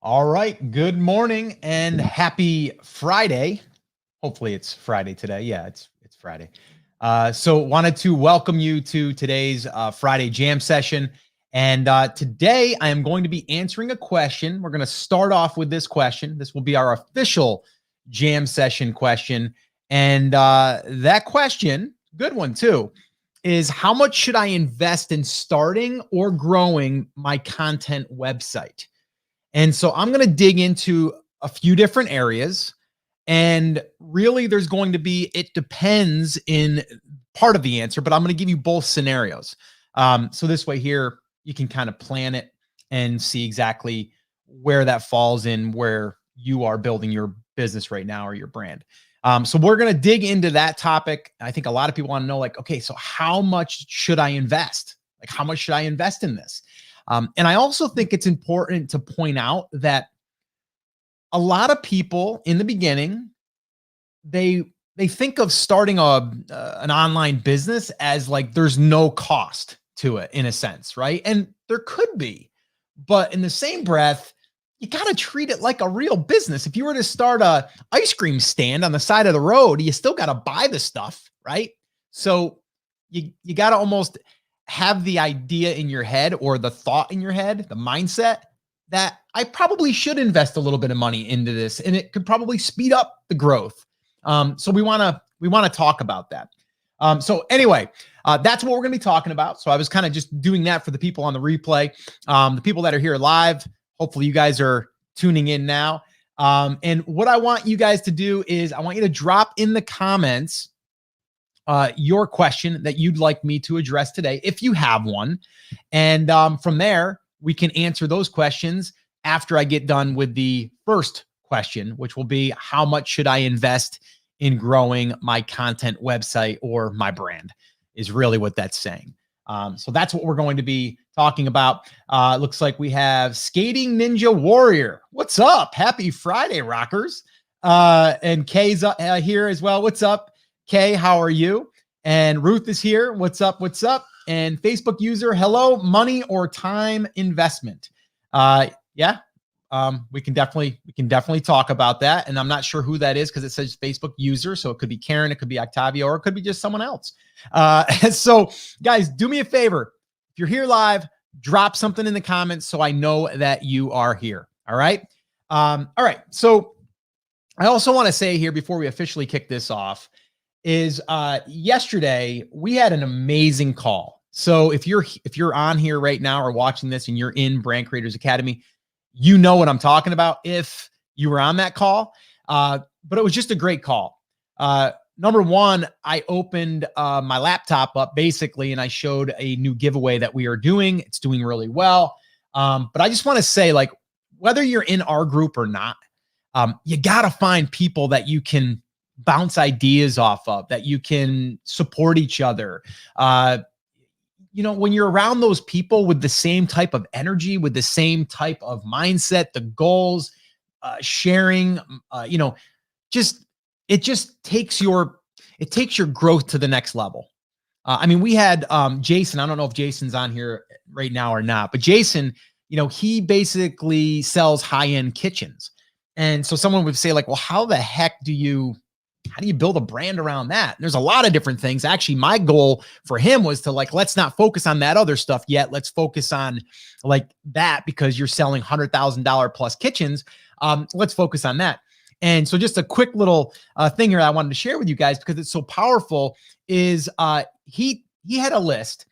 All right. Good morning and happy Friday. Hopefully it's Friday today. Yeah, it's Friday. So wanted to welcome you to today's Friday jam session. And today I am going to be answering a question. We're going to start off with this question. This will be our official jam session question. And that question, good one too, is how much should I invest in starting or growing my content website? And so I'm going to dig into a few different areas. And really, there's going to be, it depends in part of the answer, but I'm going to give you both scenarios. So this way here, you can kind of plan it and see exactly where that falls in where you are building your business right now or your brand. So we're going to dig into that topic. I think a lot of people want to know, like, okay, so how much should I invest? Like, how much should I invest in this? And I also think it's important to point out that a lot of people in the beginning, they think of starting an online business as like there's no cost to it in a sense, right? And there could be, but in the same breath, you got to treat it like a real business. If you were to start a ice cream stand on the side of the road, you still got to buy the stuff, right? So you got to almost have the idea in your head or the thought in your head, the mindset that I probably should invest a little bit of money into this, and it could probably speed up the growth. So we want to talk about that. So anyway, that's what we're going to be talking about. So I was kind of just doing that for the people on the replay, the people that are here live. Hopefully you guys are tuning in now. And what I want you guys to do is I want you to drop in the comments your question that you'd like me to address today, if you have one. And from there, we can answer those questions after I get done with the first question, which will be how much should I invest in growing my content website or my brand is really what that's saying. So that's what we're going to be talking about. Looks like we have Skating Ninja Warrior. What's up? Happy Friday, rockers. And Kay's here as well. What's up, Kay? How are you? And Ruth is here. What's up? What's up? And Facebook user, hello, money or time investment? Yeah. We can definitely talk about that. And I'm not sure who that is because it says Facebook user. So it could be Karen, it could be Octavio, or it could be just someone else. So guys, do me a favor. If you're here live, drop something in the comments so I know that you are here. All right. All right. So I also want to say here before we officially kick this off is yesterday we had an amazing call. So if you're on here right now or watching this and you're in Brand Creators Academy, you know what I'm talking about if you were on that call. But it was just a great call. Number one, I opened my laptop up basically, and I showed a new giveaway that we are doing. It's doing really well. But I just want to say, like, whether you're in our group or not, you got to find people that you can bounce ideas off of, that you can support each other. When you're around those people with the same type of energy, with the same type of mindset, the goals, sharing, it takes your growth to the next level. We had Jason. I don't know if Jason's on here right now or not, but Jason, he basically sells high-end kitchens. And so someone would say, like, well, how the heck do you build a brand around that? And there's a lot of different things. Actually, my goal for him was to, like, let's not focus on that other stuff yet. Let's focus on like that, because you're selling $100,000 plus kitchens. Let's focus on that. And so just a quick little thing here I wanted to share with you guys because it's so powerful is he had a list.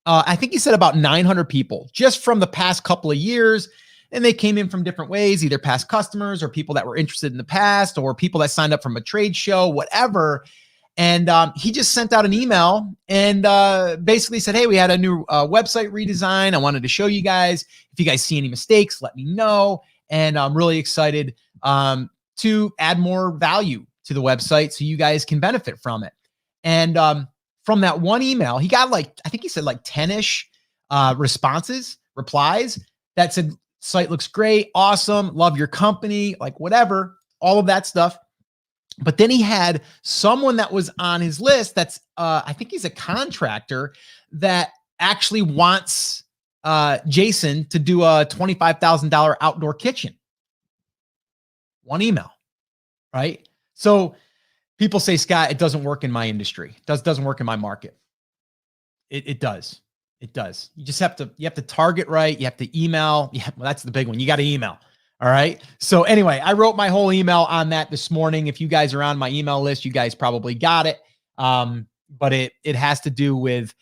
I think he said about 900 people just from the past couple of years. And they came in from different ways, either past customers or people that were interested in the past or people that signed up from a trade show, whatever. And he just sent out an email and basically said, hey, we had a new website redesign. I wanted to show you guys. If you guys see any mistakes, let me know. And I'm really excited to add more value to the website so you guys can benefit from it. And from that one email, he got I think he said 10-ish replies that said, site looks great, awesome, love your company, like whatever, all of that stuff. But then he had someone that was on his list that's, I think he's a contractor that actually wants Jason to do a $25,000 outdoor kitchen. One email, right? So people say, Scott, it doesn't work in my industry. It doesn't work in my market. It does. It does. You just have to target right. You have to email. Yeah, well, that's the big one. You got to email. All right. So anyway, I wrote my whole email on that this morning. If you guys are on my email list, you guys probably got it. But it has to do with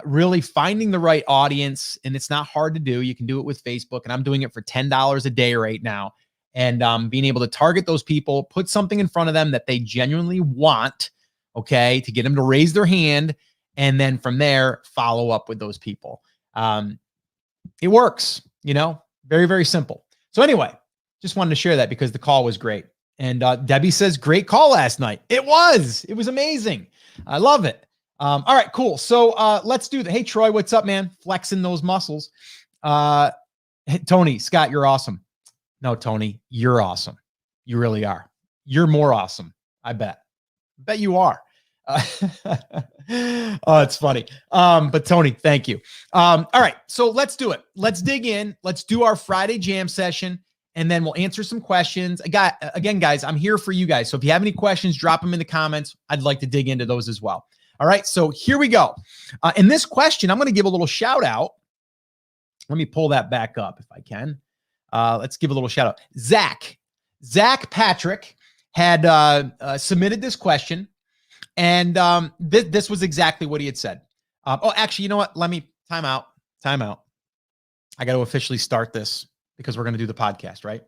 really finding the right audience, and it's not hard to do. You can do it with Facebook, and I'm doing it for $10 a day right now. And being able to target those people, put something in front of them that they genuinely want, okay, to get them to raise their hand, and then from there, follow up with those people. It works, very, very simple. So anyway, just wanted to share that because the call was great. And Debbie says, great call last night. It was amazing. I love it. All right, cool. So let's do that. Hey, Troy, what's up, man? Flexing those muscles. Tony, Scott, you're awesome. No, Tony, you're awesome. You really are. You're more awesome. I bet you are. Oh, it's funny. But Tony, thank you. All right, so let's do it. Let's dig in. Let's do our Friday jam session, and then we'll answer some questions. Again, guys, I'm here for you guys. So if you have any questions, drop them in the comments. I'd like to dig into those as well. All right, so here we go. In this question, I'm going to give a little shout out. Let me pull that back up if I can. Let's give a little shout out. Zach Patrick had submitted this question. And this was exactly what he had said. Actually, you know what? Let me time out. I got to officially start this because we're going to do the podcast, right?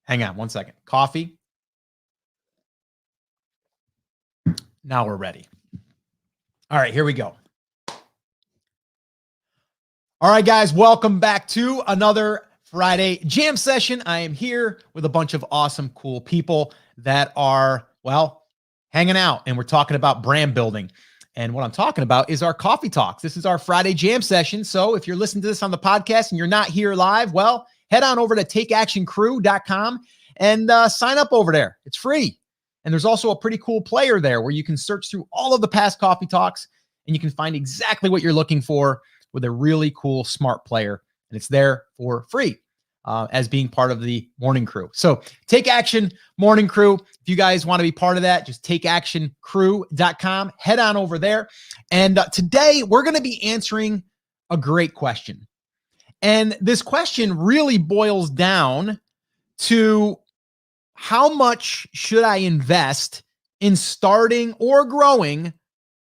Hang on 1 second. Coffee. Now we're ready. All right, here we go. All right, guys, welcome back to another Friday jam session. I am here with a bunch of awesome, cool people that are, hanging out, and we're talking about brand building. And what I'm talking about is our coffee talks. This is our Friday jam session. So if you're listening to this on the podcast and you're not here live, head on over to takeactioncrew.com and sign up over there. It's free. And there's also a pretty cool player there where you can search through all of the past coffee talks and you can find exactly what you're looking for with a really cool, smart player. And it's there for free. As being part of the morning crew. So Take Action Morning Crew. If you guys want to be part of that, just takeactioncrew.com. Head on over there. And today we're going to be answering a great question. And this question really boils down to how much should I invest in starting or growing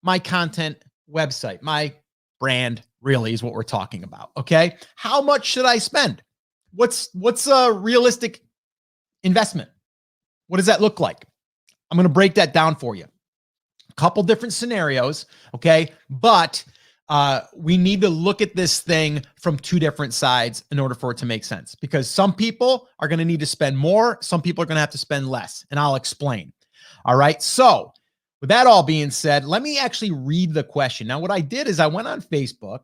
my content website? My brand really is what we're talking about. Okay. How much should I spend? What's a realistic investment? What does that look like? I'm going to break that down for you. A couple different scenarios, okay? But we need to look at this thing from two different sides in order for it to make sense, because some people are going to need to spend more. Some people are going to have to spend less, and I'll explain. All right. So with that all being said, let me actually read the question. Now, what I did is I went on Facebook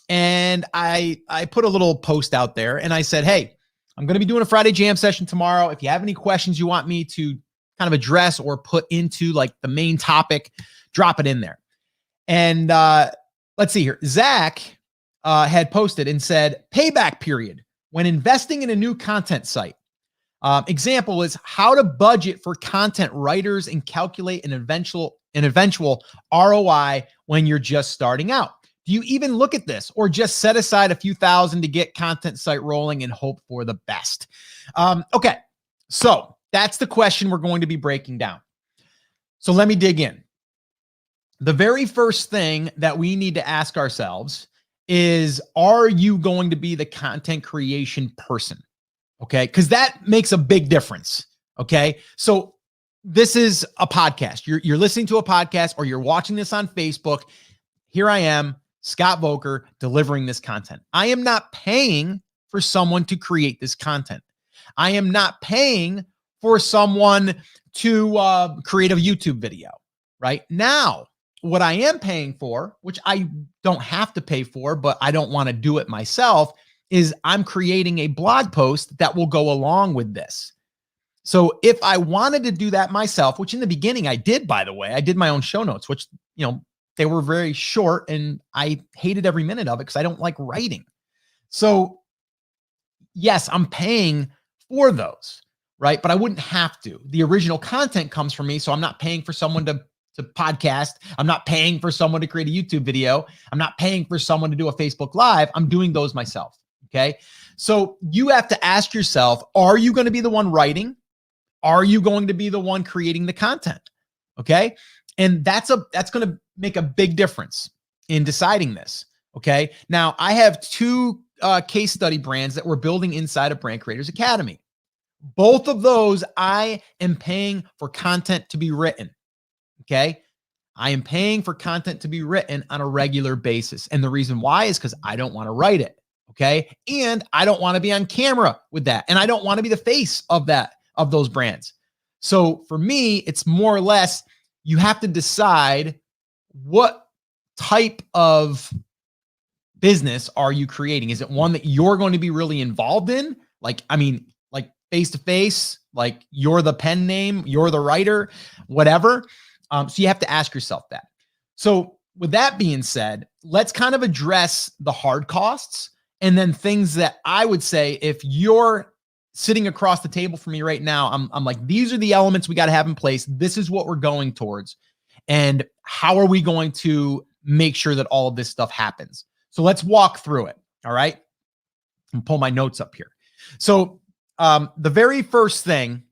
and I put a little post out there and I said, hey, I'm going to be doing a Friday jam session tomorrow. If you have any questions you want me to kind of address or put into like the main topic, drop it in there. And let's see here. Zach had posted and said, payback period when investing in a new content site. Example is how to budget for content writers and calculate an eventual ROI when you're just starting out. Do you even look at this or just set aside a few thousand to get content site rolling and hope for the best? Okay, so that's the question we're going to be breaking down. So let me dig in. The very first thing that we need to ask ourselves is, are you going to be the content creation person? Okay, because that makes a big difference. Okay, so this is a podcast. You're listening to a podcast or you're watching this on Facebook. Here I am, Scott Voelker, delivering this content. I am not paying for someone to create this content. I am not paying for someone to create a YouTube video. Right now, what I am paying for, which I don't have to pay for, but I don't want to do it myself, is I'm creating a blog post that will go along with this. So if I wanted to do that myself, which in the beginning I did, by the way, I did my own show notes, which, they were very short and I hated every minute of it because I don't like writing. So yes, I'm paying for those, right? But I wouldn't have to. The original content comes from me, so I'm not paying for someone to podcast. I'm not paying for someone to create a YouTube video. I'm not paying for someone to do a Facebook Live. I'm doing those myself, okay? So you have to ask yourself, are you going to be the one writing? Are you going to be the one creating the content? Okay? And that's going to make a big difference in deciding this, okay? Now, I have two case study brands that we're building inside of Brand Creators Academy. Both of those, I am paying for content to be written. Okay. I am paying for content to be written on a regular basis. And the reason why is because I don't want to write it. Okay. And I don't want to be on camera with that. And I don't want to be the face of those brands. So for me, it's more or less, you have to decide what type of business are you creating? Is it one that you're going to be really involved in? Like face to face, like you're the pen name, you're the writer, whatever. So you have to ask yourself that. So with that being said, let's kind of address the hard costs and then things that I would say, if you're sitting across the table from me right now, I'm like, these are the elements we got to have in place. This is what we're going towards. And how are we going to make sure that all of this stuff happens? So let's walk through it. All right. And pull my notes up here. So the very first thing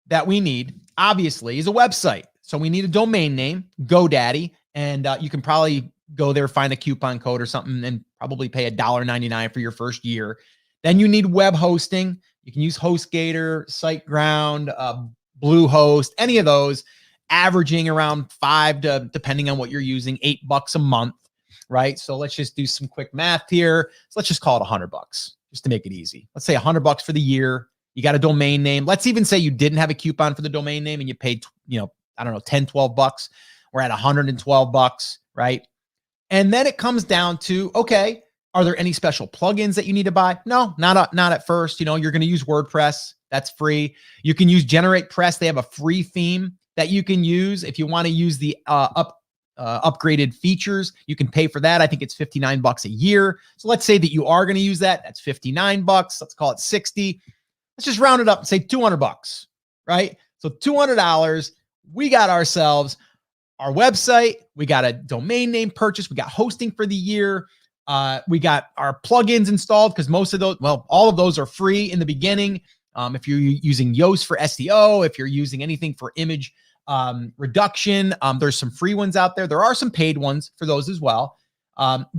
that we need, obviously, is a website. So we need a domain name, GoDaddy, and you can probably go there, find a coupon code or something, and probably pay $1.99 for your first year. Then you need web hosting. You can use HostGator, SiteGround, Bluehost, any of those, averaging around $5 to, depending on what you're using, $8 a month, right? So let's just do some quick math here. So let's just call it $100 just to make it easy. Let's say $100 for the year. You got a domain name. Let's even say you didn't have a coupon for the domain name and you paid, I don't know, $10, $12. We're at $112, right? And then it comes down to, okay, are there any special plugins that you need to buy? No, not at first. You're going to use WordPress. That's free. You can use GeneratePress. They have a free theme that you can use. If you want to use the upgraded features, you can pay for that. I think it's $59 a year. So let's say that you are going to use that. That's $59. Let's call it 60. Let's just round it up and say $200, right? So $200, we got ourselves our website. We got a domain name purchase. We got hosting for the year. We got our plugins installed because most of those, all of those are free in the beginning. If you're using Yoast for SEO, if you're using anything for image reduction, there's some free ones out there. There are some paid ones for those as well.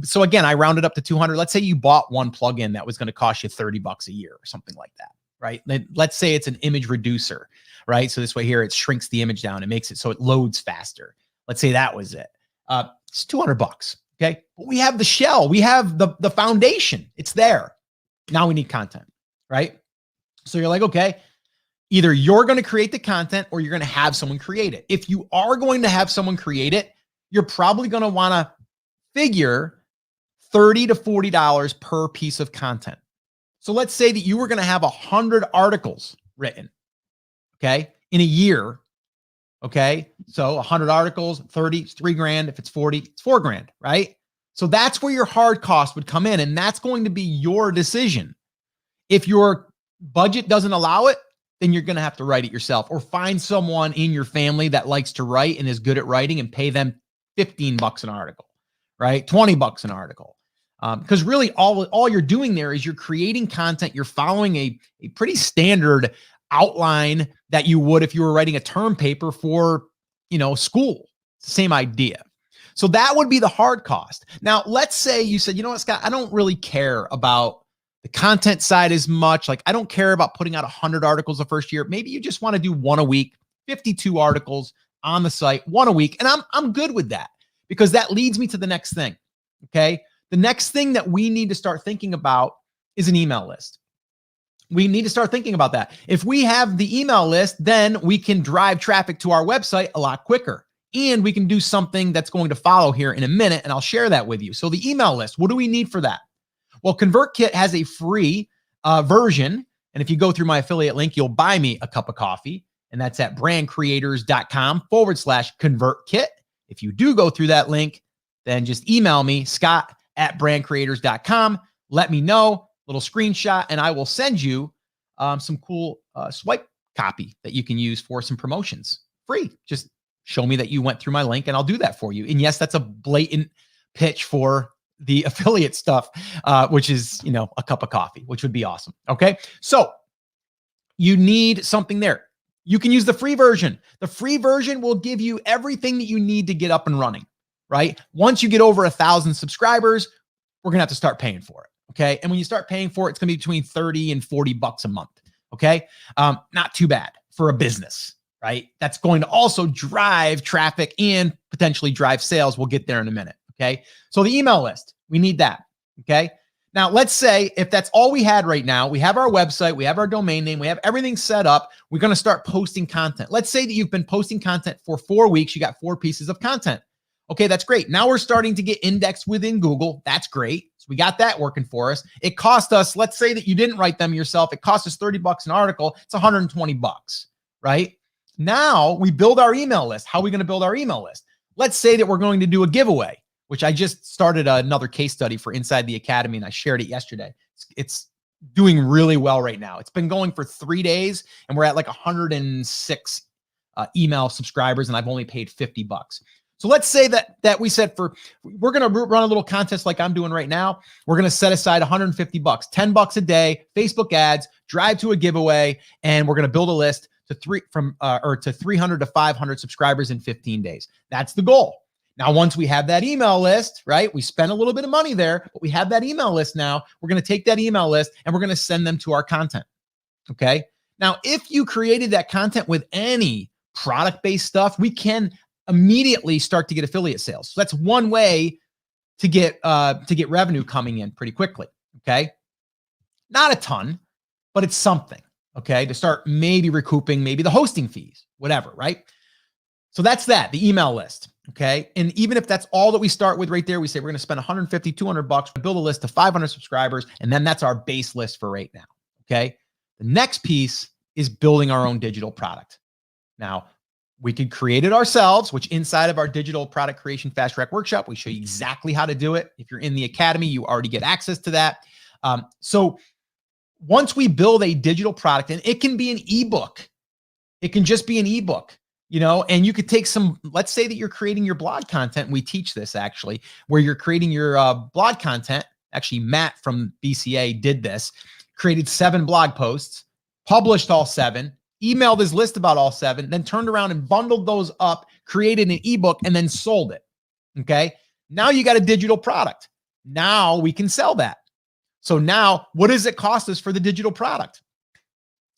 So again, I rounded up to 200. Let's say you bought one plugin that was going to cost you $30 a year or something like that, right? Let's say it's an image reducer, right? So this way here, it shrinks the image down. It makes it so it loads faster. Let's say that was it. It's $200. Okay. But we have the shell. We have the foundation. It's there. Now we need content, right? So you're like, okay, either you're going to create the content or you're going to have someone create it. If you are going to have someone create it, you're probably going to want to figure $30 to $40 per piece of content. So let's say that you were going to have 100 articles written, okay, in a year. Okay. So 100 articles, 30, it's $3,000. If it's 40, it's $4,000, right? So that's where your hard cost would come in. And that's going to be your decision. If your budget doesn't allow it, then you're going to have to write it yourself or find someone in your family that likes to write and is good at writing and pay them $15 an article, right? $20 an article. Because really all you're doing there is you're creating content. You're following a pretty standard outline that you would if you were writing a term paper for, school. It's the same idea. So that would be the hard cost. Now, let's say you said, you know what, Scott, I don't really care about the content side as much. Like, I don't care about putting out 100 articles the first year. Maybe you just want to do one a week, 52 articles on the site, one a week. And I'm good with that because that leads me to the next thing. Okay. The next thing that we need to start thinking about is an email list. We need to start thinking about that. If we have the email list, then we can drive traffic to our website a lot quicker. And we can do something that's going to follow here in a minute, and I'll share that with you. So the email list, what do we need for that? Well, ConvertKit has a free version. And if you go through my affiliate link, you'll buy me a cup of coffee. And that's at brandcreators.com/ConvertKit. If you do go through that link, then just email me, scott@brandcreators.com. Let me know, little screenshot, and I will send you some cool swipe copy that you can use for some promotions. Free. Just show me that you went through my link and I'll do that for you. And yes, that's a blatant pitch for the affiliate stuff, which is, a cup of coffee, which would be awesome. Okay. So you need something there. You can use the free version. The free version will give you everything that you need to get up and running, right? Once you get over 1,000 subscribers, we're going to have to start paying for it. Okay. And when you start paying for it, it's going to be between 30 and 40 bucks a month. Okay. Not too bad for a business, right? That's going to also drive traffic and potentially drive sales. We'll get there in a minute. Okay. So the email list, we need that. Okay. Now let's say if that's all we had right now, we have our website, we have our domain name, we have everything set up. We're going to start posting content. Let's say that you've been posting content for 4 weeks. You got 4 pieces of content. Okay. That's great. Now we're starting to get indexed within Google. That's great. So we got that working for us. It cost us, let's say that you didn't write them yourself. It cost us 30 bucks an article. It's 120 bucks, right? Now we build our email list. How are we going to build our email list? Let's say that we're going to do a giveaway, which I just started another case study for inside the academy and I shared it yesterday. It's doing really well right now. It's been going for 3 days and we're at like 106 email subscribers and I've only paid 50 bucks. So let's say that we said we're going to run a little contest like I'm doing right now. We're going to set aside 150 bucks, 10 bucks a day, Facebook ads, drive to a giveaway, and we're going to build a list to 300 to 500 subscribers in 15 days. That's the goal. Now, once we have that email list, right, we spent a little bit of money there, but we have that email list now. We're going to take that email list and we're going to send them to our content. Okay. Now, if you created that content with any product-based stuff, we can immediately start to get affiliate sales. So that's one way to get revenue coming in pretty quickly. Okay. Not a ton, but it's something. Okay. To start maybe recouping maybe the hosting fees, whatever. Right. So that's the email list. Okay. And even if that's all that we start with right there, we say we're going to spend 150, 200 bucks, build a list of 500 subscribers. And then that's our base list for right now. Okay. The next piece is building our own digital product. Now, we could create it ourselves, which inside of our digital product creation fast track workshop, we show you exactly how to do it. If you're in the academy, you already get access to that. So once we build a digital product, and it can be an ebook, it can just be an ebook, and you could take let's say that you're creating your blog content. And we teach this actually, where you're creating your blog content. Actually, Matt from BCA did this, created 7 blog posts, published all 7, emailed his list about all 7, then turned around and bundled those up, created an ebook, and then sold it. Okay. Now you got a digital product. Now we can sell that. So now what does it cost us for the digital product?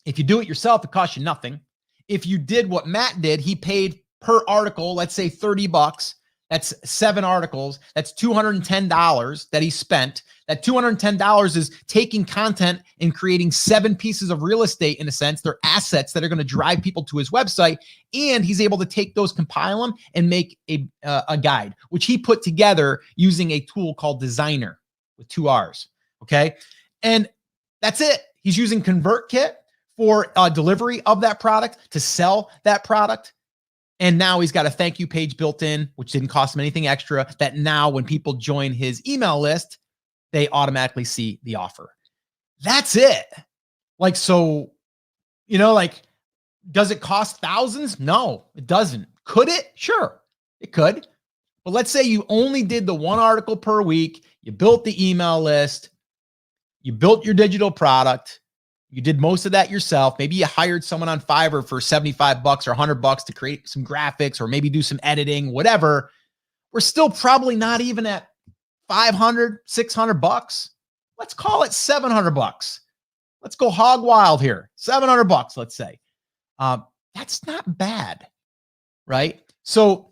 If you do it yourself, it costs you nothing. If you did what Matt did, he paid per article, let's say 30 bucks. That's 7 articles. That's $210 that he spent. That $210 is taking content and creating 7 pieces of real estate, in a sense. They're assets that are going to drive people to his website. And he's able to take those, compile them, and make a guide, which he put together using a tool called Designer with 2 R's. Okay. And that's it. He's using ConvertKit for delivery of that product, to sell that product. And now he's got a thank you page built in, which didn't cost him anything extra, that now when people join his email list, they automatically see the offer. That's it. Does it cost thousands? No, it doesn't. Could it? Sure, it could. But let's say you only did the 1 article per week. You built the email list. You built your digital product. You did most of that yourself. Maybe you hired someone on Fiverr for 75 bucks or 100 bucks to create some graphics or maybe do some editing, whatever. We're still probably not even at 500, 600 bucks. Let's call it 700 bucks. Let's go hog wild here. 700 bucks, let's say. That's not bad, right? So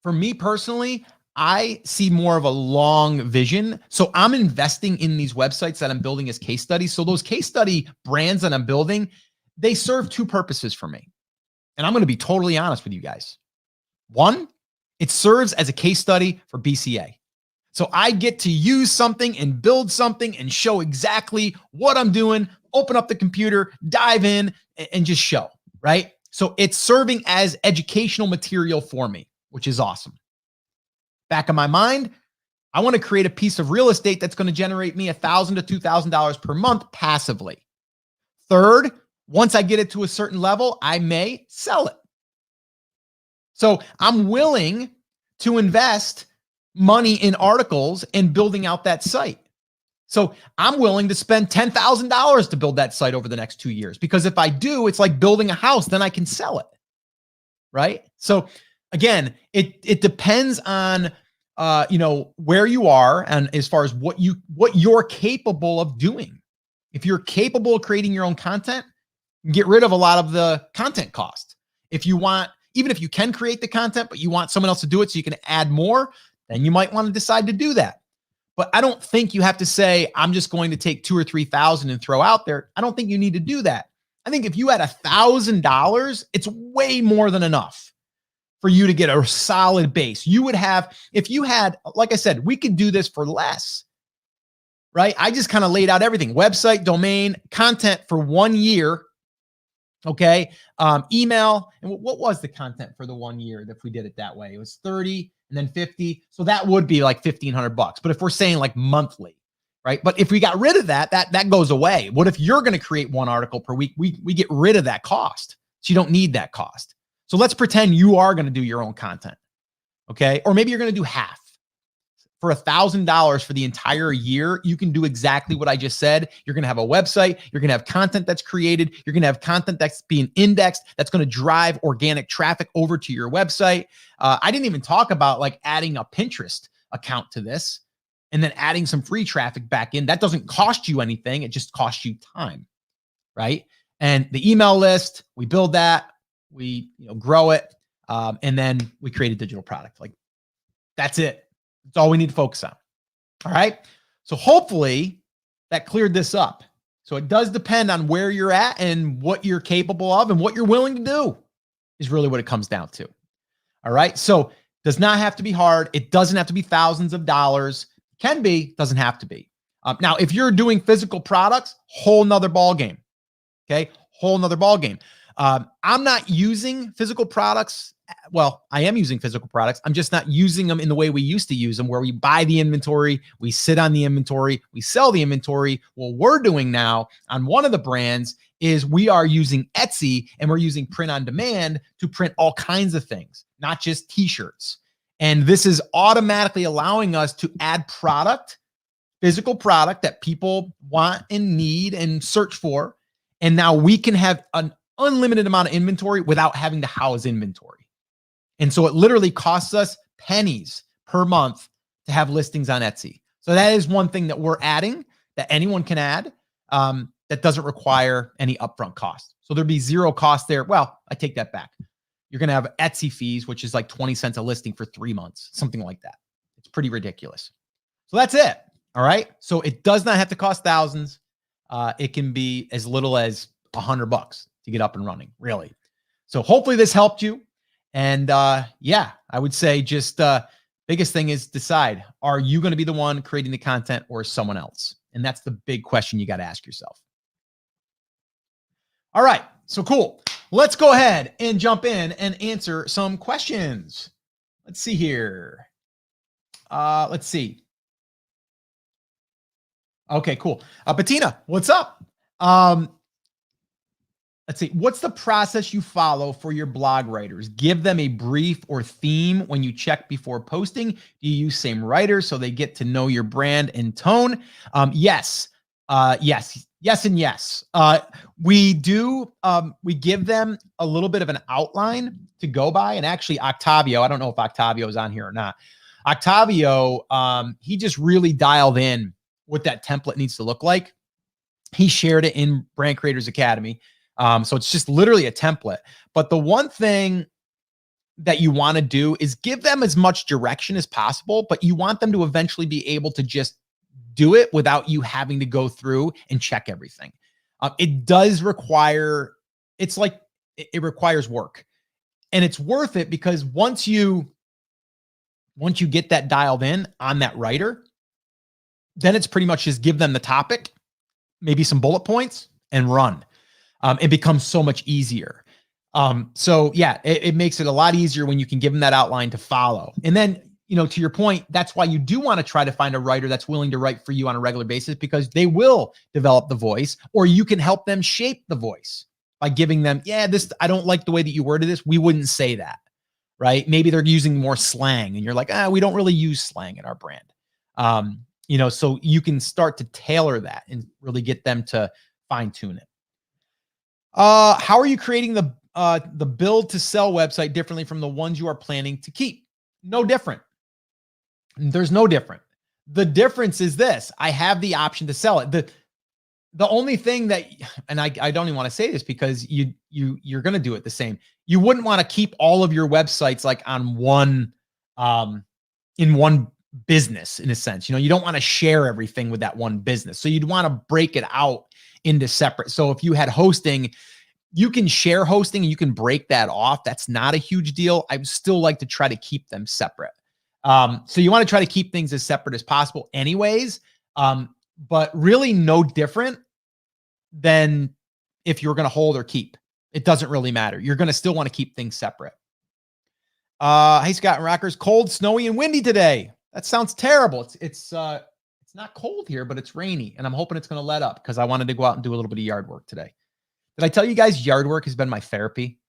for me personally, I see more of a long vision. So I'm investing in these websites that I'm building as case studies. So those case study brands that I'm building, they serve 2 purposes for me. And I'm going to be totally honest with you guys. 1, it serves as a case study for BCA. So I get to use something and build something and show exactly what I'm doing, open up the computer, dive in, and just show, right? So it's serving as educational material for me, which is awesome. Back of my mind, I want to create a piece of real estate that's going to generate me $1,000 to $2,000 per month passively. Third, Once I get it to a certain level, I may sell it. So I'm willing to invest money in articles and building out that site. So I'm willing to spend $10,000 to build that site over the next 2 years, because if I do, it's like building a house, then I can sell it. Right? So again, it depends on where you are and as far as what you're capable of doing. If you're capable of creating your own content, get rid of a lot of the content cost. If you want, even if you can create the content, but you want someone else to do it so you can add more, then you might want to decide to do that. But I don't think you have to say, I'm just going to take 2,000 or 3,000 and throw out there. I don't think you need to do that. I think if you had $1,000, it's way more than enough for you to get a solid base. You would have, if you had, like I said, we could do this for less, right? I just kind of laid out everything: website, domain, content for 1 year. Okay. Email. And what was the content for the 1 year if we did it that way? It was 30 and then 50. So that would be like $1,500. But if we're saying like monthly, right? But if we got rid of that goes away. What if you're going to create 1 article per week? We get rid of that cost. So you don't need that cost. So let's pretend you are going to do your own content. Okay. Or maybe you're going to do half. For $1,000 for the entire year, you can do exactly what I just said. You're going to have a website. You're going to have content that's created. You're going to have content that's being indexed. That's going to drive organic traffic over to your website. I didn't even talk about like adding a Pinterest account to this and then adding some free traffic back in. That doesn't cost you anything. It just costs you time, right? And the email list, we build that, we grow it, and then we create a digital product. Like that's it. That's all we need to focus on. All right. So hopefully that cleared this up. So it does depend on where you're at and what you're capable of and what you're willing to do is really what it comes down to. All right. So does not have to be hard. It doesn't have to be thousands of dollars. Can be, doesn't have to be. Now, if you're doing physical products, whole nother ball game. Okay. Whole nother ball game. I'm not using physical products. Well, I am using physical products. I'm just not using them in the way we used to use them, where we buy the inventory, we sit on the inventory, we sell the inventory. What we're doing now on one of the brands is we are using Etsy, and we're using print on demand to print all kinds of things, not just t-shirts. And this is automatically allowing us to add product, physical product that people want and need and search for. And now we can have an unlimited amount of inventory without having to house inventory. And so it literally costs us pennies per month to have listings on Etsy. So that is one thing that we're adding that anyone can add that doesn't require any upfront cost. So there'd be zero cost there. Well, I take that back. You're going to have Etsy fees, which is like 20 cents a listing for 3 months, something like that. It's pretty ridiculous. So that's it. All right. So it does not have to cost thousands. It can be as little as $100 to get up and running, really. So hopefully this helped you. And yeah, I would say just biggest thing is decide, are you going to be the one creating the content or someone else? And that's the big question you got to ask yourself. All right. So cool. Let's go ahead and jump in and answer some questions. Let's see here. Let's see. Okay, cool. Bettina, what's up? Let's see. What's the process you follow for your blog writers? Give them a brief or theme when you check before posting. Do you use same writers so they get to know your brand and tone? Yes. Yes, and yes. We do. We give them a little bit of an outline to go by. And actually, Octavio, I don't know if Octavio is on here or not. Octavio, he just really dialed in what that template needs to look like. He shared it in Brand Creators Academy. So it's just literally a template. But the one thing that you want to do is give them as much direction as possible, but you want them to eventually be able to just do it without you having to go through and check everything. It does require, it's like, it requires work, and it's worth it because once you get that dialed in on that writer, then it's pretty much just give them the topic, maybe some bullet points, and run. It becomes so much easier. So yeah, it makes it a lot easier when you can give them that outline to follow. And then, to your point, that's why you do want to try to find a writer that's willing to write for you on a regular basis, because they will develop the voice, or you can help them shape the voice. by giving them, I don't like the way that you worded this. We wouldn't say that, right? Maybe they're using more slang and you're like, we don't really use slang in our brand. So you can start to tailor that and really get them to fine tune it. How are you creating the build to sell website differently from the ones you are planning to keep? No different. There's no different. The difference is this: I have the option to sell it. The only thing that, and I don't even want to say this because you're going to do it the same. You wouldn't want to keep all of your websites like on one, in one business in a sense. You don't want to share everything with that one business. So you'd want to break it out into separate. So if you had hosting, you can share hosting and you can break that off. That's not a huge deal. I would still like to try to keep them separate. So you want to try to keep things as separate as possible anyways. But really no different than if you're going to hold or keep. It doesn't really matter. You're going to still want to keep things separate. Hey, Scott and Rockers. Cold, snowy, and windy today. That sounds terrible. It's not cold here, but it's rainy, and I'm hoping it's going to let up because I wanted to go out and do a little bit of yard work today. Did I tell you guys yard work has been my therapy?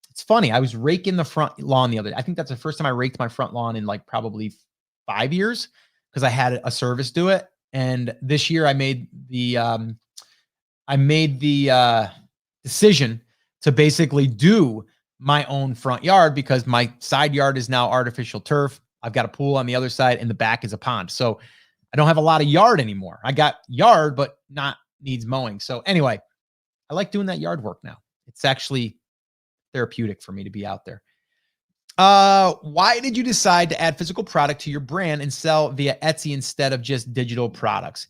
It's funny. I was raking the front lawn the other day. I think that's the first time I raked my front lawn in like probably 5 years because I had a service do it. And this year I made the decision to basically do my own front yard because my side yard is now artificial turf. I've got a pool on the other side and the back is a pond. So I don't have a lot of yard anymore. I got yard, but not needs mowing. So anyway, I like doing that yard work now. It's actually therapeutic for me to be out there. Why did you decide to add physical product to your brand and sell via Etsy instead of just digital products?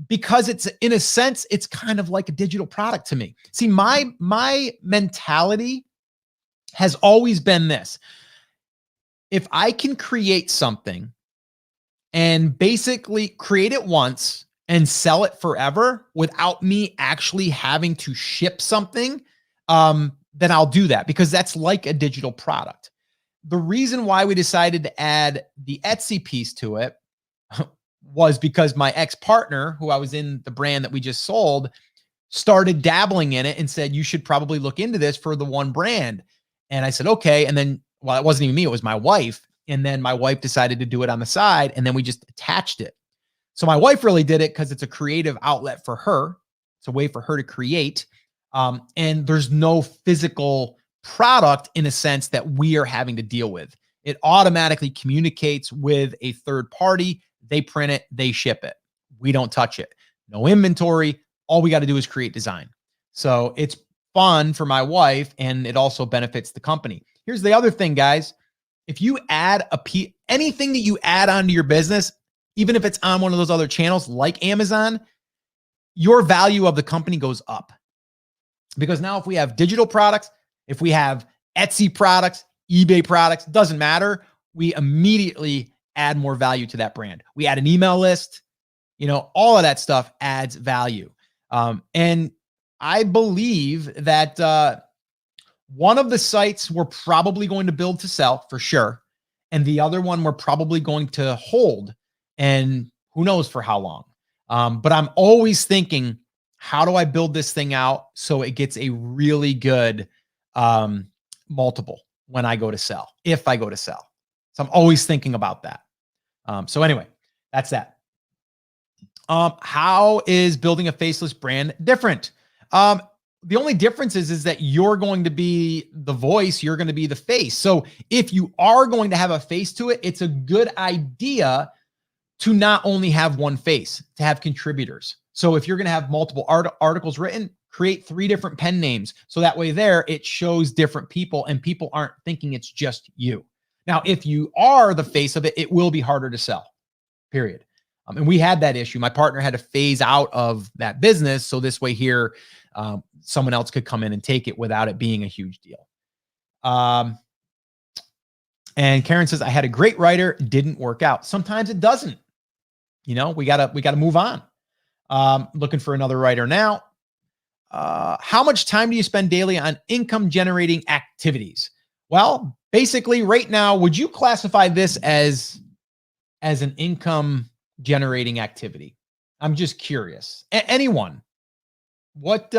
Because it's, in a sense, it's kind of like a digital product to me. See, my mentality has always been this. If I can create something and basically create it once and sell it forever without me actually having to ship something, then I'll do that because that's like a digital product. The reason why we decided to add the Etsy piece to it was because my ex-partner, who I was in the brand that we just sold, started dabbling in it and said, you should probably look into this for the one brand. And I said, okay. And then, well, it wasn't even me, it was my wife. And then my wife decided to do it on the side, and then we just attached it. So my wife really did it because it's a creative outlet for her. It's a way for her to create. And there's no physical product in a sense that we are having to deal with. It automatically communicates with a third party. They print it, they ship it. We don't touch it. No inventory. All we got to do is create design. So it's fun for my wife, and it also benefits the company. Here's the other thing, guys. If you add anything that you add onto your business, even if it's on one of those other channels like Amazon, your value of the company goes up. Because now if we have digital products, if we have Etsy products, eBay products, doesn't matter. We immediately add more value to that brand. We add an email list, all of that stuff adds value. And I believe that one of the sites we're probably going to build to sell for sure. And the other one we're probably going to hold, and who knows for how long. But I'm always thinking, how do I build this thing out so it gets a really good multiple when I go to sell, if I go to sell. So I'm always thinking about that. So anyway, that's that. How is building a faceless brand different? The only difference is that you're going to be the voice, you're going to be the face. So if you are going to have a face to it, it's a good idea to not only have one face, to have contributors. So if you're going to have multiple articles written, create 3 different pen names. So that way there, it shows different people and people aren't thinking it's just you. Now, if you are the face of it, it will be harder to sell, period. And we had that issue. My partner had to phase out of that business. So this way here, someone else could come in and take it without it being a huge deal. And Karen says, I had a great writer, didn't work out. Sometimes it doesn't. We gotta move on. Looking for another writer now. How much time do you spend daily on income generating activities? Well, basically right now, would you classify this as an income generating activity? I'm just curious. Anyone, what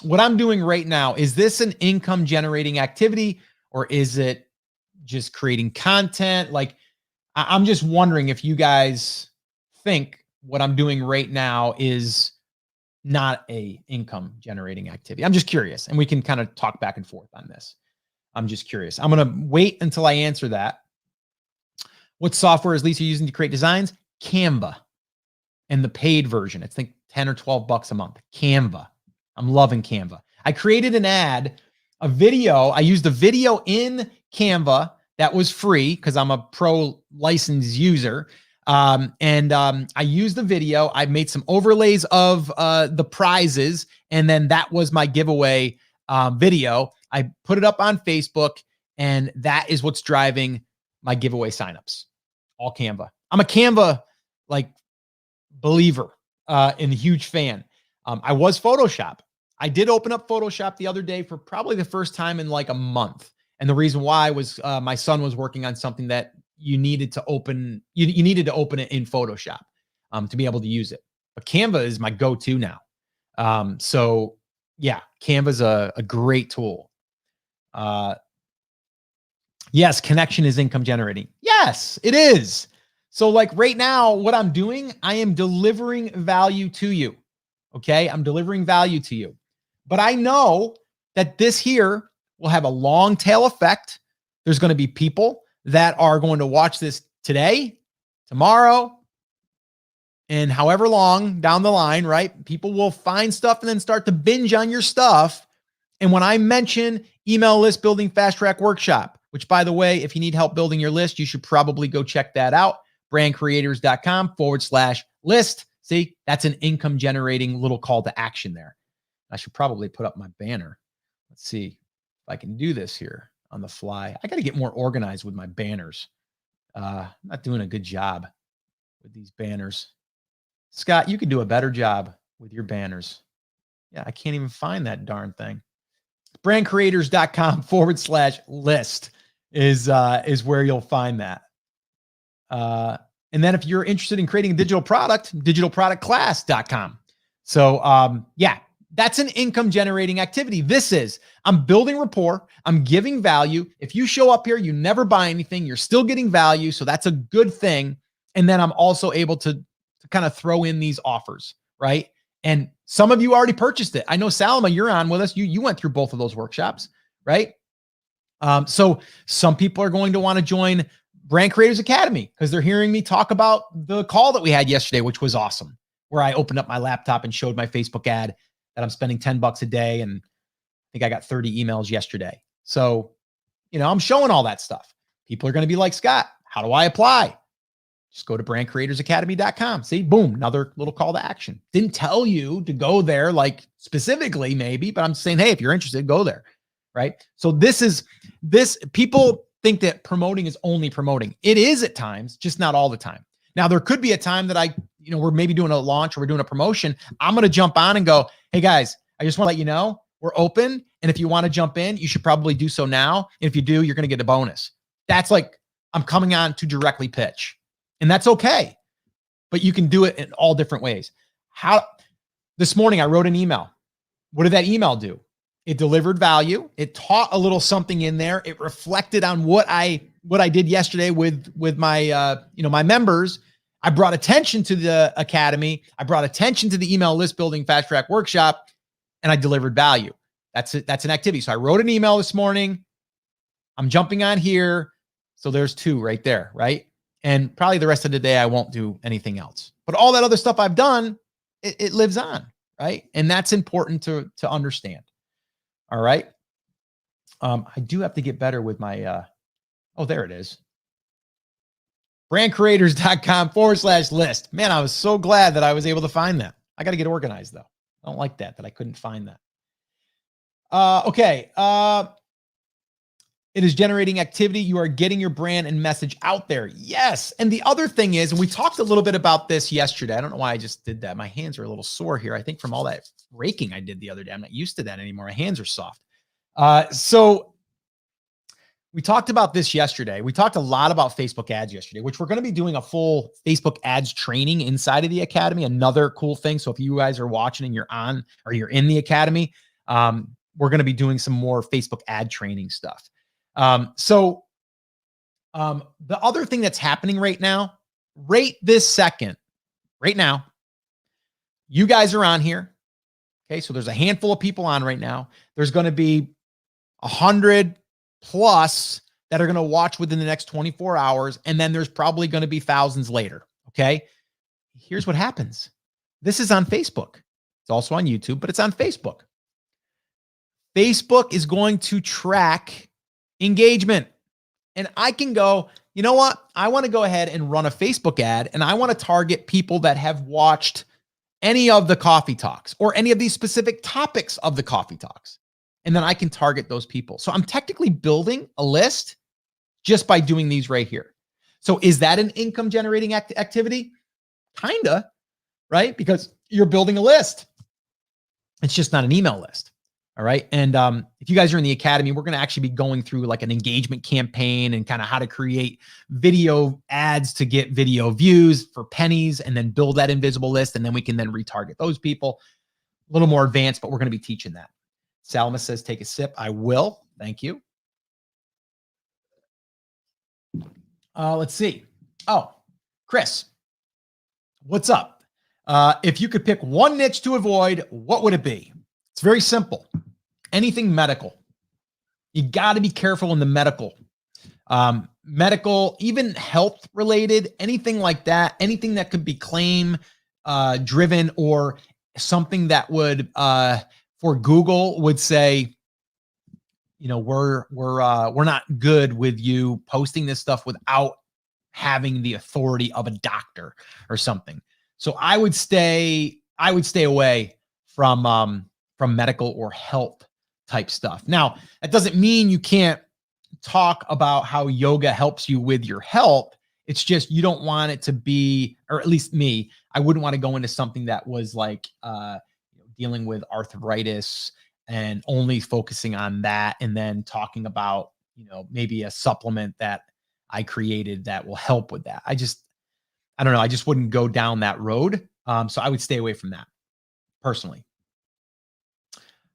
what I'm doing right now, is this an income generating activity or is it just creating content? Like, I'm just wondering if you guys think what I'm doing right now is not a income generating activity. I'm just curious, and we can kind of talk back and forth on this. I'm just curious. I'm going to wait until I answer that. What software is Lisa using to create designs? Canva, and the paid version. It's like 10 or 12 bucks a month. Canva. I'm loving Canva. I created an ad, a video. I used a video in Canva that was free because I'm a pro licensed user. I used the video. I made some overlays of the prizes, and then that was my giveaway video. I put it up on Facebook, and that is what's driving my giveaway signups. All Canva. I'm a Canva believer and a huge fan. I was Photoshop. I did open up Photoshop the other day for probably the first time in like a month. And the reason why was my son was working on something that you needed to open. You needed to open it in Photoshop to be able to use it. But Canva is my go-to now. So yeah, Canva's a great tool. Yes, connection is income generating. Yes, it is. So like right now, what I'm doing, I am delivering value to you. Okay, I'm delivering value to you. But I know that this here will have a long tail effect. There's going to be people that are going to watch this today, tomorrow, and however long down the line, right? People will find stuff and then start to binge on your stuff. And when I mention email list building fast track workshop, which by the way, if you need help building your list, you should probably go check that out. brandcreators.com/list. See, that's an income generating little call to action there. I should probably put up my banner. Let's see if I can do this here on the fly. I got to get more organized with my banners. I'm not doing a good job with these banners. Scott, you could do a better job with your banners. Yeah, I can't even find that darn thing. brandcreators.com/list is where you'll find that. And then if you're interested in creating a digital product, digitalproductclass.com. So yeah, that's an income generating activity. I'm building rapport. I'm giving value. If you show up here, you never buy anything, you're still getting value. So that's a good thing. And then I'm also able to kind of throw in these offers, right? And some of you already purchased it. I know Salma, you're on with us. You went through both of those workshops, right? So some people are going to want to join Brand Creators Academy because they're hearing me talk about the call that we had yesterday, which was awesome, where I opened up my laptop and showed my Facebook ad that I'm spending 10 bucks a day. And I think I got 30 emails yesterday. So, I'm showing all that stuff. People are going to be like, Scott, how do I apply? Just go to brandcreatorsacademy.com. See, boom, another little call to action. Didn't tell you to go there like specifically maybe, but I'm saying, hey, if you're interested, go there, right? So people think that promoting is only promoting. It is at times, just not all the time. Now, there could be a time that we're maybe doing a launch or we're doing a promotion. I'm going to jump on and go, hey guys, I just want to let you know we're open. And if you want to jump in, you should probably do so now. And if you do, you're going to get a bonus. That's like, I'm coming on to directly pitch. And that's okay. But you can do it in all different ways. This morning I wrote an email. What did that email do? It delivered value. It taught a little something in there. It reflected on what I did yesterday with my my members. I brought attention to the academy. I brought attention to the email list building fast track workshop, and I delivered value. That's it. That's an activity. So I wrote an email this morning. I'm jumping on here. So there's 2 right there, right? And probably the rest of the day, I won't do anything else. But all that other stuff I've done, it lives on, right? And that's important to understand. All right. I do have to get better with my, there it is. brandcreators.com/list. Man, I was so glad that I was able to find that. I got to get organized though. I don't like that I couldn't find that. Okay. It is generating activity. You are getting your brand and message out there. Yes. And the other thing is, and we talked a little bit about this yesterday. I don't know why I just did that. My hands are a little sore here. I think from all that raking I did the other day. I'm not used to that anymore. My hands are soft. So we talked about this yesterday. We talked a lot about Facebook ads yesterday, which we're going to be doing a full Facebook ads training inside of the academy. Another cool thing. So if you guys are watching and you're on or you're in the academy, We're going to be doing some more Facebook ad training stuff. The other thing that's happening right now, right this second, right now, you guys are on here. Okay. So there's a handful of people on right now. There's going to be 100 plus that are going to watch within the next 24 hours. And then there's probably going to be thousands later. Okay. Here's what happens. This is on Facebook. It's also on YouTube, but it's on Facebook. Facebook is going to track engagement. And I can go, you know what? I want to go ahead and run a Facebook ad, and I want to target people that have watched any of the coffee talks or any of these specific topics of the coffee talks. And then I can target those people. So I'm technically building a list just by doing these right here. So is that an income generating activity? Kinda, right? Because you're building a list. It's just not an email list. All right. And if you guys are in the academy, we're going to actually be going through like an engagement campaign and kind of how to create video ads to get video views for pennies and then build that invisible list. And then we can then retarget those people. A little more advanced, but we're going to be teaching that. Salma says, take a sip. I will. Thank you. Let's see. Oh, Chris, what's up? If you could pick one niche to avoid, what would it be? It's very simple. Anything medical. You got to be careful in the medical. Medical, even health related, anything like that, anything that could be claim driven or something that would for Google would say, you know, we're not good with you posting this stuff without having the authority of a doctor or something. So I would stay away from medical or health type stuff. Now, that doesn't mean you can't talk about how yoga helps you with your health. It's just you don't want it to be, or at least me, I wouldn't want to go into something that was like dealing with arthritis and only focusing on that and then talking about, you know, maybe a supplement that I created that will help with that. I don't know. I just wouldn't go down that road. So I would stay away from that personally.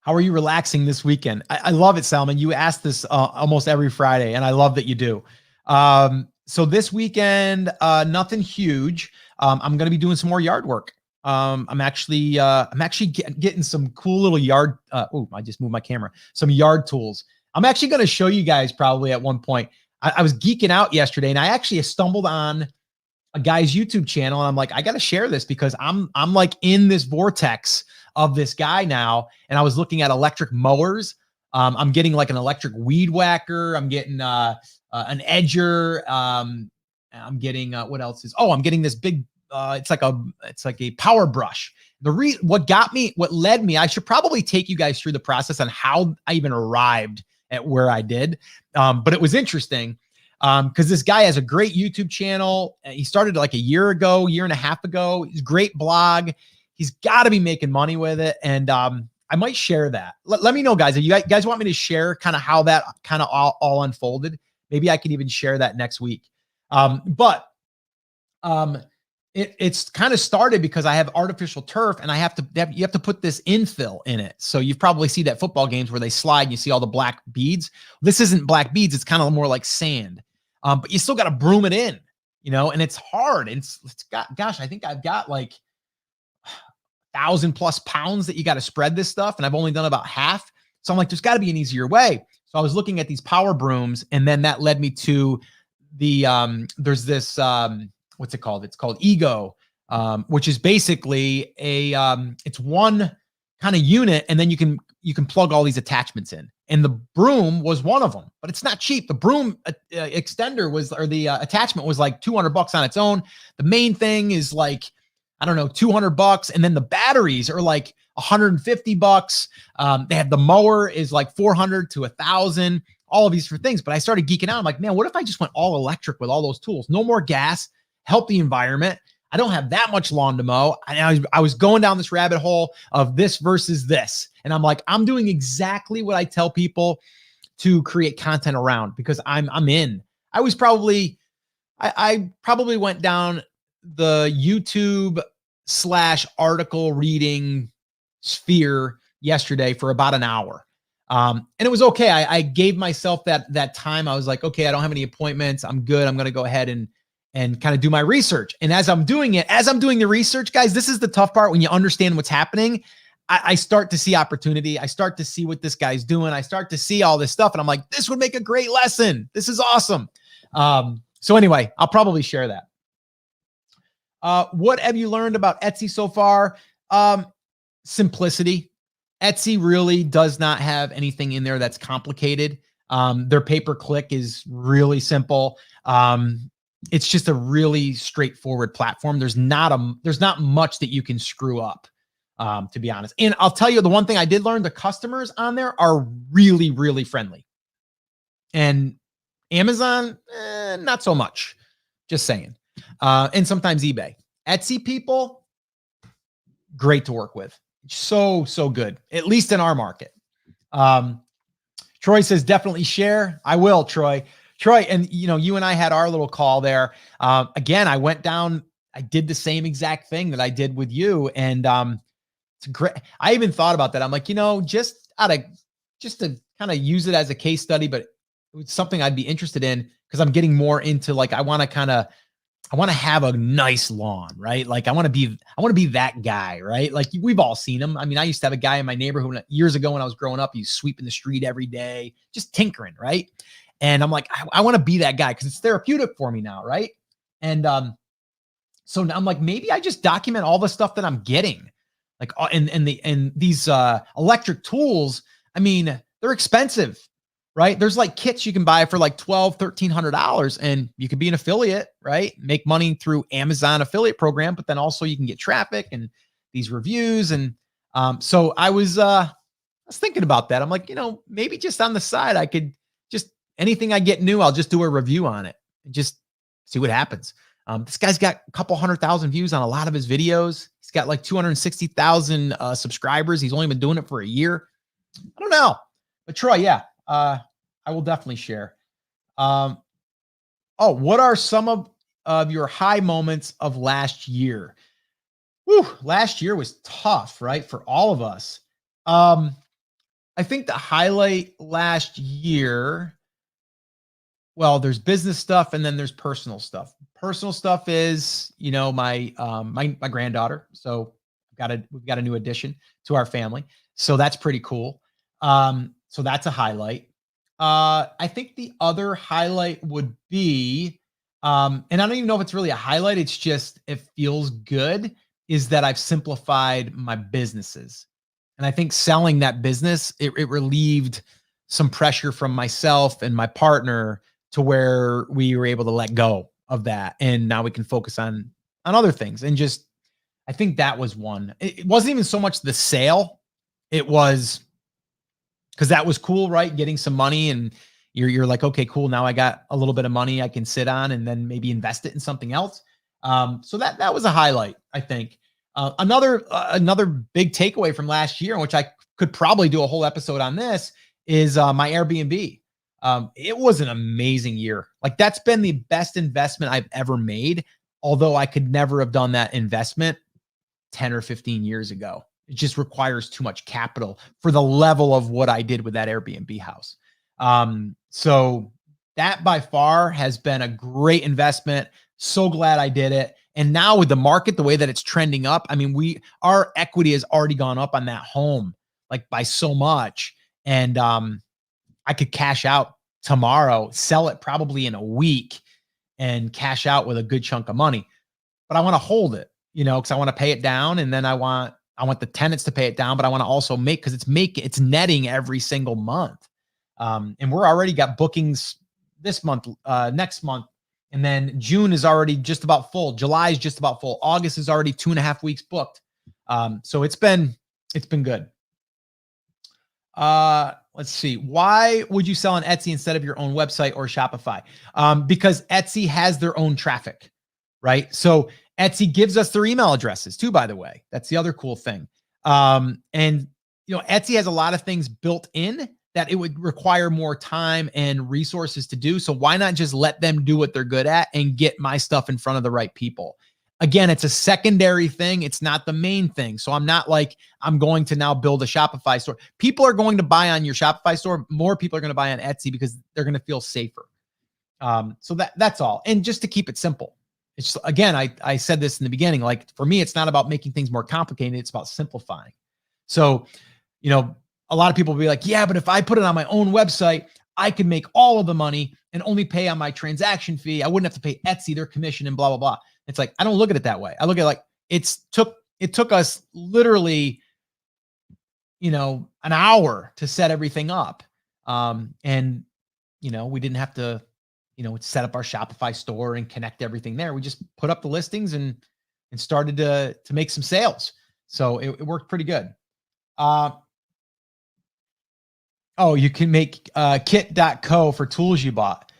How are you relaxing this weekend? I love it, Salman. You ask this almost every Friday, and I love that you do. So this weekend, nothing huge. I'm going to be doing some more yard work. I'm actually getting some cool little yard. I just moved my camera. Some yard tools. I'm actually going to show you guys probably at one point. I was geeking out yesterday, and I actually stumbled on a guy's YouTube channel, and I'm like, I got to share this because I'm like in this vortex of this guy now. And I was looking at electric mowers. I'm getting like an electric weed whacker. I'm getting an edger. I'm getting what else is? Oh, I'm getting this big. It's like a power brush. What led me. I should probably take you guys through the process on how I even arrived at where I did. But it was interesting because this guy has a great YouTube channel. He started like a year and a half ago. He's a great blog. He's got to be making money with it. And I might share that. Let me know, guys. If you guys want me to share kind of how that kind of all unfolded, maybe I can even share that next week. It's kind of started because I have artificial turf and you have to put this infill in it. So you've probably seen that football games where they slide and you see all the black beads. This isn't black beads. It's kind of more like sand. But you still got to broom it in, you know, and it's hard. And gosh, I think I've got like 1,000+ pounds that you got to spread this stuff. And I've only done about half. So I'm like, there's got to be an easier way. So I was looking at these power brooms, and then that led me to there's this, what's it called? It's called Ego, which is basically it's one kind of unit. And then you can plug all these attachments in. And the broom was one of them, but it's not cheap. The broom extender the attachment was like $200 on its own. The main thing is like, I don't know, $200. And then the batteries are like $150. They have the mower is like $400 to $1,000, all of these for things. But I started geeking out. I'm like, man, what if I just went all electric with all those tools? No more gas, help the environment. I don't have that much lawn to mow. I was going down this rabbit hole of this versus this. And I'm like, I'm doing exactly what I tell people to create content around because I'm in. I probably went down the YouTube / article reading sphere, yesterday for about an hour. And it was okay. I gave myself that time. I was like, okay, I don't have any appointments. I'm good. I'm going to go ahead and kind of do my research. And as I'm doing the research, guys, this is the tough part when you understand what's happening. I start to see opportunity. I start to see what this guy's doing. I start to see all this stuff. And I'm like, this would make a great lesson. This is awesome. So anyway, I'll probably share that. What have you learned about Etsy so far? Simplicity. Etsy really does not have anything in there that's complicated. Their pay-per-click is really simple. It's just a really straightforward platform. There's not much that you can screw up, to be honest. And I'll tell you the one thing I did learn, the customers on there are really, really friendly. And Amazon, not so much. Just saying. And sometimes eBay. Etsy people, great to work with. So good, at least in our market. Troy says, definitely share. I will, Troy. And you and I had our little call there. Again, I went down, I did the same exact thing that I did with you. And it's great. I even thought about that. I'm like, just to kind of use it as a case study, but it's something I'd be interested in because I'm getting more into like, I want to have a nice lawn, right? Like I want to be that guy, right? Like we've all seen him. I mean, I used to have a guy in my neighborhood years ago when I was growing up. He's sweeping the street every day, just tinkering, right? And I'm like, I want to be that guy because it's therapeutic for me now, right? And so now I'm like, maybe I just document all the stuff that I'm getting, like and these electric tools. I mean, they're expensive. Right? There's like kits you can buy for like $1,200, $1,300 and you could be an affiliate, right? Make money through Amazon affiliate program, but then also you can get traffic and these reviews. And so I was thinking about that. I'm like, maybe just on the side, I could just anything I get new, I'll just do a review on it and just see what happens. This guy's got a couple 100,000 views on a lot of his videos. He's got like 260,000 subscribers. He's only been doing it for a year. I don't know, but Troy, yeah. I will definitely share. What are some of your high moments of last year? Last year was tough, right? For all of us. I think the highlight last year, well, there's business stuff and then there's personal stuff. Personal stuff is, my granddaughter. So we've got a new addition to our family. So that's pretty cool. So that's a highlight. I think the other highlight would be, and I don't even know if it's really a highlight. It's just, it feels good, is that I've simplified my businesses. And I think selling that business, it relieved some pressure from myself and my partner to where we were able to let go of that. And now we can focus on other things. And just, I think that was one. It wasn't even so much the sale. It was, because that was cool, right? Getting some money and you're like, okay, cool. Now I got a little bit of money I can sit on and then maybe invest it in something else. So that was a highlight, I think. Another big takeaway from last year, which I could probably do a whole episode on this, is my Airbnb. It was an amazing year. Like that's been the best investment I've ever made. Although I could never have done that investment 10 or 15 years ago. It just requires too much capital for the level of what I did with that Airbnb house. So that by far has been a great investment. So glad I did it. And now with the market, the way that it's trending up, I mean, our equity has already gone up on that home, like by so much. And I could cash out tomorrow, sell it probably in a week and cash out with a good chunk of money. But I want to hold it, because I want to pay it down. And then I want the tenants to pay it down, but I want to also because it's netting every single month. And we're already got bookings this month, next month. And then June is already just about full. July is just about full. August is already 2.5 weeks booked. So it's been good. Let's see. Why would you sell on Etsy instead of your own website or Shopify? Because Etsy has their own traffic, right? So Etsy gives us their email addresses too, by the way. That's the other cool thing. And Etsy has a lot of things built in that it would require more time and resources to do. So why not just let them do what they're good at and get my stuff in front of the right people? Again, it's a secondary thing. It's not the main thing. So I'm not like, I'm going to now build a Shopify store. People are going to buy on your Shopify store. More people are going to buy on Etsy because they're going to feel safer. So that's all. And just to keep it simple, it's just, again, I said this in the beginning, like for me, it's not about making things more complicated. It's about simplifying. So, a lot of people will be like, yeah, but if I put it on my own website, I could make all of the money and only pay on my transaction fee. I wouldn't have to pay Etsy their commission and blah, blah, blah. It's like, I don't look at it that way. I look at it like it took us literally, an hour to set everything up. And we didn't have to, set up our Shopify store and connect everything there. We just put up the listings and started to make some sales. So it worked pretty good. You can make kit.co for tools you bought.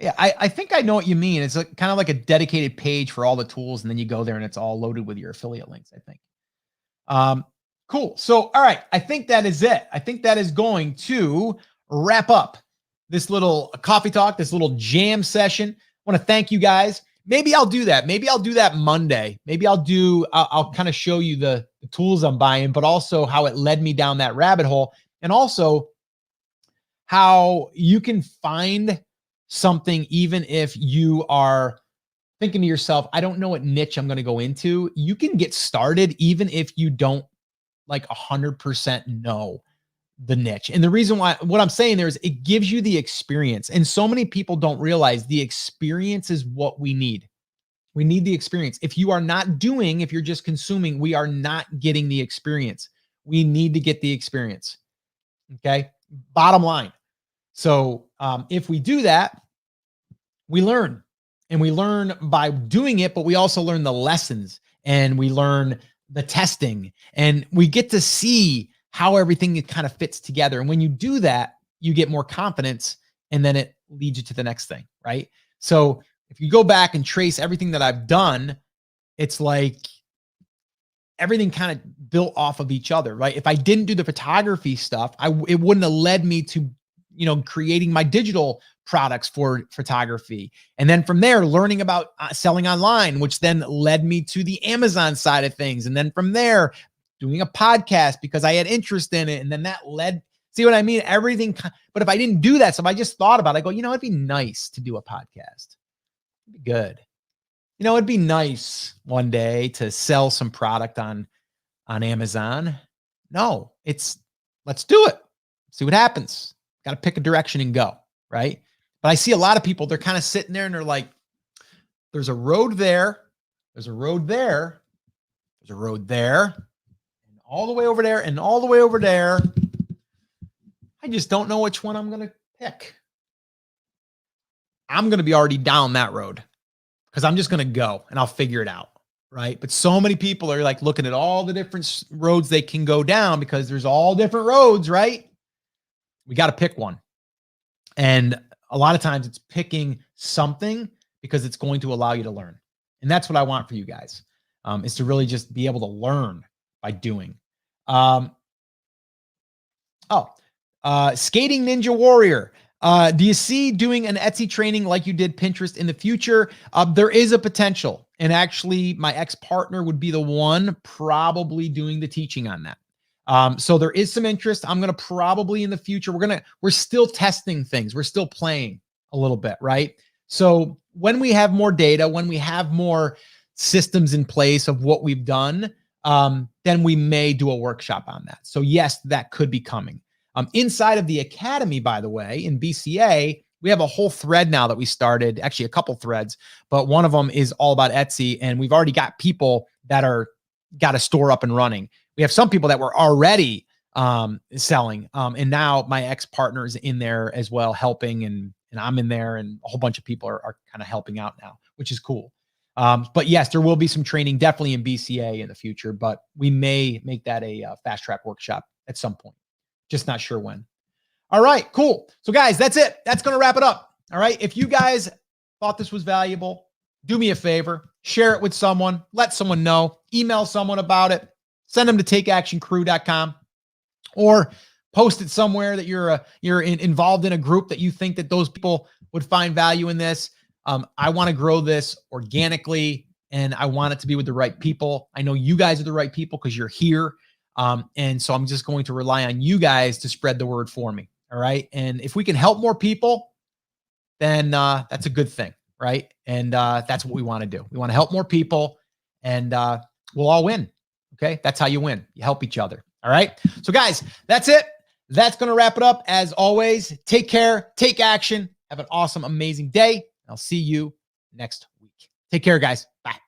Yeah, I think I know what you mean. It's kind of like a dedicated page for all the tools, and then you go there and it's all loaded with your affiliate links, I think. Cool. So, all right, I think that is it. I think that is going to wrap up this little coffee talk, this little jam session. I want to thank you guys. Maybe I'll do that. Maybe I'll do that Monday. Maybe I'll kind of show you the tools I'm buying, but also how it led me down that rabbit hole, and also how you can find something even if you are thinking to yourself, I don't know what niche I'm going to go into. You can get started even if you don't 100% know the niche. And the reason why, what I'm saying there is it gives you the experience. And so many people don't realize the experience is what we need. We need the experience. If you are not doing, if you're just consuming, we are not getting the experience. We need to get the experience. Okay. Bottom line. So if we do that, we learn, and we learn by doing it, but we also learn the lessons, and we learn the testing, and we get to see how everything kind of fits together. And when you do that, you get more confidence, and then it leads you to the next thing, right? So if you go back and trace everything that I've done, it's like everything kind of built off of each other, right? If I didn't do the photography stuff, it wouldn't have led me to creating my digital products for photography. And then from there, learning about selling online, which then led me to the Amazon side of things. And then from there, doing a podcast because I had interest in it. And then that led, see what I mean? Everything. But if I didn't do that, so if I just thought about it, I go, it'd be nice to do a podcast. It'd be good. It'd be nice one day to sell some product on Amazon. No, let's do it. See what happens. Got to pick a direction and go, right? But I see a lot of people, they're kind of sitting there and they're like, there's a road there. There's a road there. There's a road there. And all the way over there and all the way over there. I just don't know which one I'm going to pick. I'm going to be already down that road because I'm just going to go and I'll figure it out, right? But so many people are like looking at all the different roads they can go down because there's all different roads, right? We got to pick one. And a lot of times it's picking something because it's going to allow you to learn. And that's what I want for you guys, is to really just be able to learn by doing. Skating Ninja Warrior. Do you see doing an Etsy training like you did Pinterest in the future? There is a potential. And actually, my ex-partner would be the one probably doing the teaching on that. So there is some interest. I'm going to probably in the future, we're still testing things. We're still playing a little bit, right? So when we have more data, when we have more systems in place of what we've done, then we may do a workshop on that. So yes, that could be coming. Inside of the Academy, by the way, in BCA, we have a whole thread now that we started, actually a couple threads, but one of them is all about Etsy. And we've already got people that got a store up and running. We have some people that were already selling. And now my ex-partner is in there as well, helping, and I'm in there, and a whole bunch of people are kind of helping out now, which is cool. But yes, there will be some training definitely in BCA in the future, but we may make that a fast track workshop at some point. Just not sure when. All right, cool. So guys, that's it. That's going to wrap it up. All right. If you guys thought this was valuable, do me a favor, share it with someone, let someone know, email someone about it. Send them to takeactioncrew.com or post it somewhere that you're involved in a group that you think that those people would find value in this. I want to grow this organically. and I want it to be with the right people. I know you guys are the right people because you're here. And so I'm just going to rely on you guys to spread the word for me. All right. And if we can help more people, then that's a good thing. Right. And that's what we want to do. We want to help more people, and we'll all win. Okay. That's how you win. You help each other. All right. So guys, that's it. That's going to wrap it up. As always, take care, take action, have an awesome, amazing day. I'll see you next week. Take care, guys. Bye.